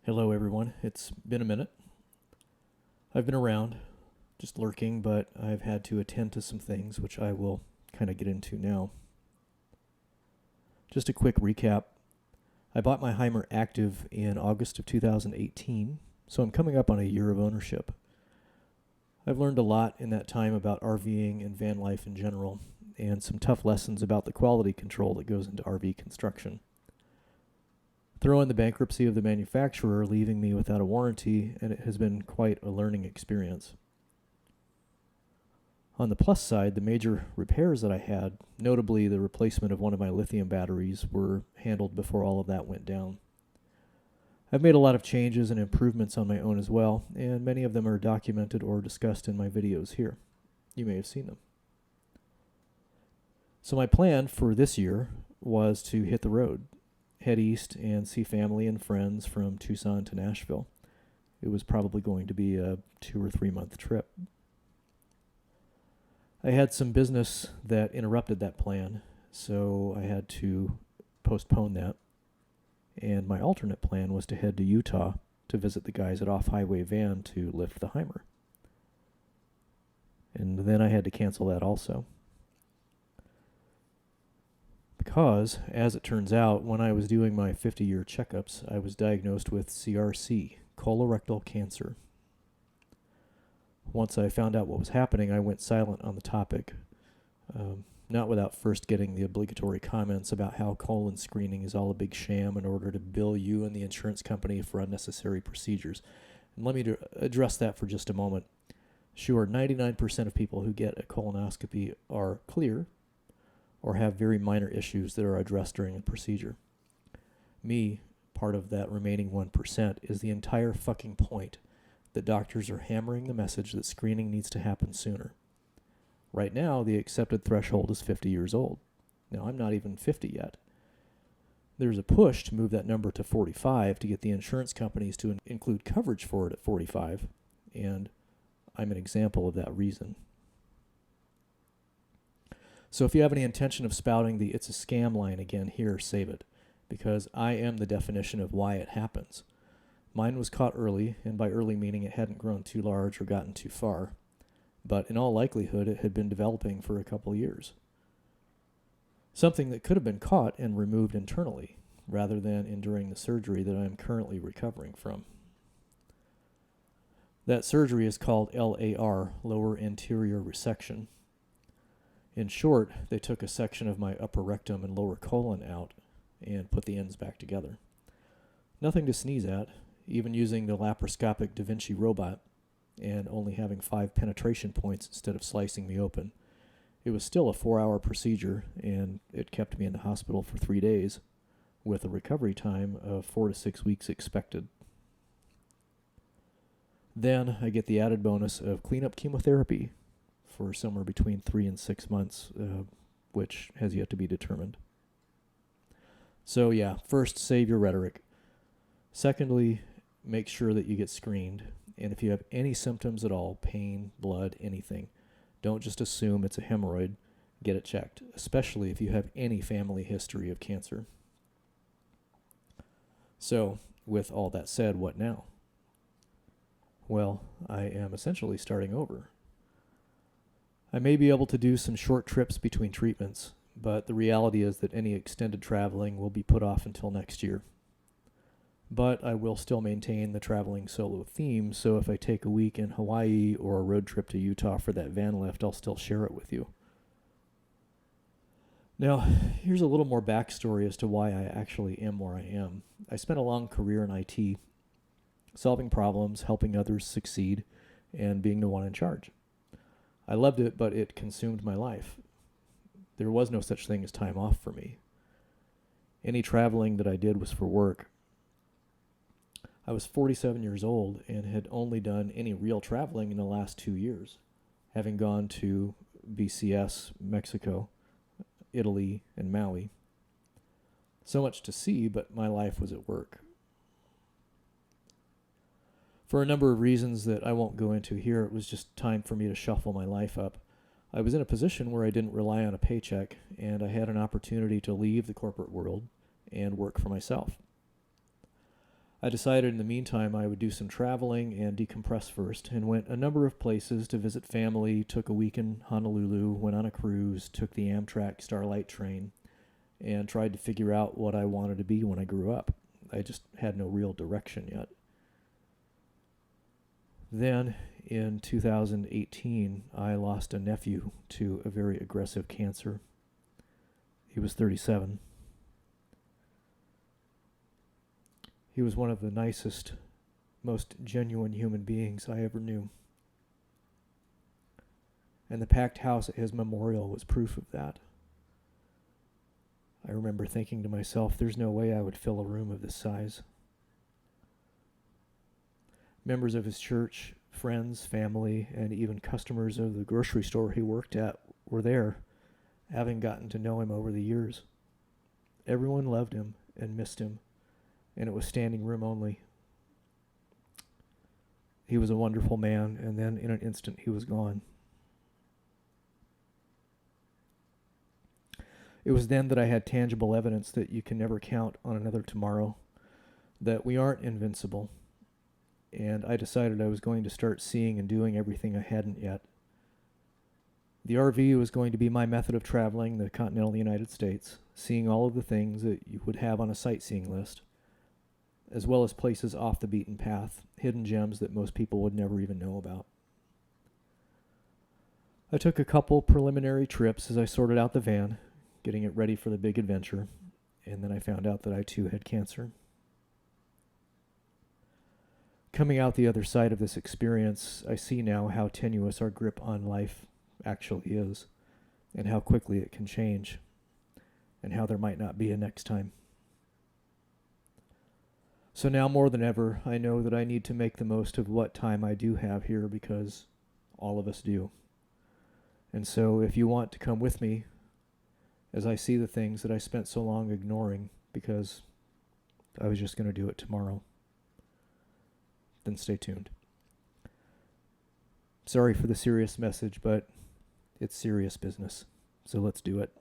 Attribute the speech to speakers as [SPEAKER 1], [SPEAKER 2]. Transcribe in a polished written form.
[SPEAKER 1] Hello, everyone. It's been a minute. I've been around, just lurking, but I've had to attend to some things, which I will kind of get into now. Just a quick recap. I bought my Heimer Active in August of 2018, so I'm coming up on a year of ownership. I've learned a lot in that time about RVing and van life in general, and some tough lessons about the quality control that goes into RV construction. Throw in the bankruptcy of the manufacturer, leaving me without a warranty, and it has been quite a learning experience. On the plus side, the major repairs that I had, notably the replacement of one of my lithium batteries, were handled before all of that went down. I've made a lot of changes and improvements on my own as well, and many of them are documented or discussed in my videos here. You may have seen them. So my plan for this year was to hit the road, head east and see family and friends from Tucson to Nashville. It was probably going to be a 2 or 3 month trip. I had some business that interrupted that plan, so I had to postpone that. And my alternate plan was to head to Utah to visit the guys at Off Highway Van to lift the Heimer. And then I had to cancel that also. Because, as it turns out, when I was doing my 50-year checkups, I was diagnosed with CRC, colorectal cancer. Once I found out what was happening, I went silent on the topic, not without first getting the obligatory comments about how colon screening is all a big sham in order to bill you and the insurance company for unnecessary procedures. And let me address that for just a moment. Sure, 99% of people who get a colonoscopy are clear or have very minor issues that are addressed during a procedure. Me, part of that remaining 1%, is the entire fucking point that doctors are hammering the message that screening needs to happen sooner. Right now, the accepted threshold is 50 years old. Now, I'm not even 50 yet. There's a push to move that number to 45 to get the insurance companies to include coverage for it at 45, and I'm an example of that reason. So if you have any intention of spouting the "it's a scam" line again here, save it, because I am the definition of why it happens. Mine was caught early, and by early meaning it hadn't grown too large or gotten too far, but in all likelihood it had been developing for a couple years. Something that could have been caught and removed internally, rather than enduring the surgery that I am currently recovering from. That surgery is called LAR, lower anterior resection. In short, they took a section of my upper rectum and lower colon out and put the ends back together. Nothing to sneeze at, even using the laparoscopic Da Vinci robot and only having 5 penetration points instead of slicing me open. It was still a 4-hour procedure, and it kept me in the hospital for 3 days, with a recovery time of 4 to 6 weeks expected. Then I get the added bonus of cleanup chemotherapy for somewhere between 3 and 6 months, which has yet to be determined. So yeah, first, save your rhetoric. Secondly, make sure that you get screened. And if you have any symptoms at all, pain, blood, anything, don't just assume it's a hemorrhoid. Get it checked, especially if you have any family history of cancer. So, with all that said, what now? Well, I am essentially starting over. I may be able to do some short trips between treatments, but the reality is that any extended traveling will be put off until next year. But I will still maintain the traveling solo theme, so if I take a week in Hawaii or a road trip to Utah for that van lift, I'll still share it with you. Now, here's a little more backstory as to why I actually am where I am. I spent a long career in IT, solving problems, helping others succeed, and being the one in charge. I loved it, but it consumed my life. There was no such thing as time off for me. Any traveling that I did was for work. I was 47 years old and had only done any real traveling in the last 2 years, having gone to BCS, Mexico, Italy, and Maui. So much to see, but my life was at work. For a number of reasons that I won't go into here, it was just time for me to shuffle my life up. I was in a position where I didn't rely on a paycheck, and I had an opportunity to leave the corporate world and work for myself. I decided in the meantime I would do some traveling and decompress first, and went a number of places to visit family, took a week in Honolulu, went on a cruise, took the Amtrak Starlight train, and tried to figure out what I wanted to be when I grew up. I just had no real direction yet. Then, in 2018, I lost a nephew to a very aggressive cancer. He was 37. He was one of the nicest, most genuine human beings I ever knew. And the packed house at his memorial was proof of that. I remember thinking to myself, there's no way I would fill a room of this size. Members of his church, friends, family, and even customers of the grocery store he worked at were there, having gotten to know him over the years. Everyone loved him and missed him, and it was standing room only. He was a wonderful man, and then in an instant he was gone. It was then that I had tangible evidence that you can never count on another tomorrow, that we aren't invincible, and I decided I was going to start seeing and doing everything I hadn't yet. The RV was going to be my method of traveling the continental United States, seeing all of the things that you would have on a sightseeing list, as well as places off the beaten path, hidden gems that most people would never even know about. I took a couple preliminary trips as I sorted out the van, getting it ready for the big adventure, and then I found out that I too had cancer. Coming out the other side of this experience, I see now how tenuous our grip on life actually is, and how quickly it can change, and how there might not be a next time. So now more than ever, I know that I need to make the most of what time I do have here, because all of us do. And so if you want to come with me as I see the things that I spent so long ignoring because I was just going to do it tomorrow, then stay tuned. Sorry for the serious message, but it's serious business, so let's do it.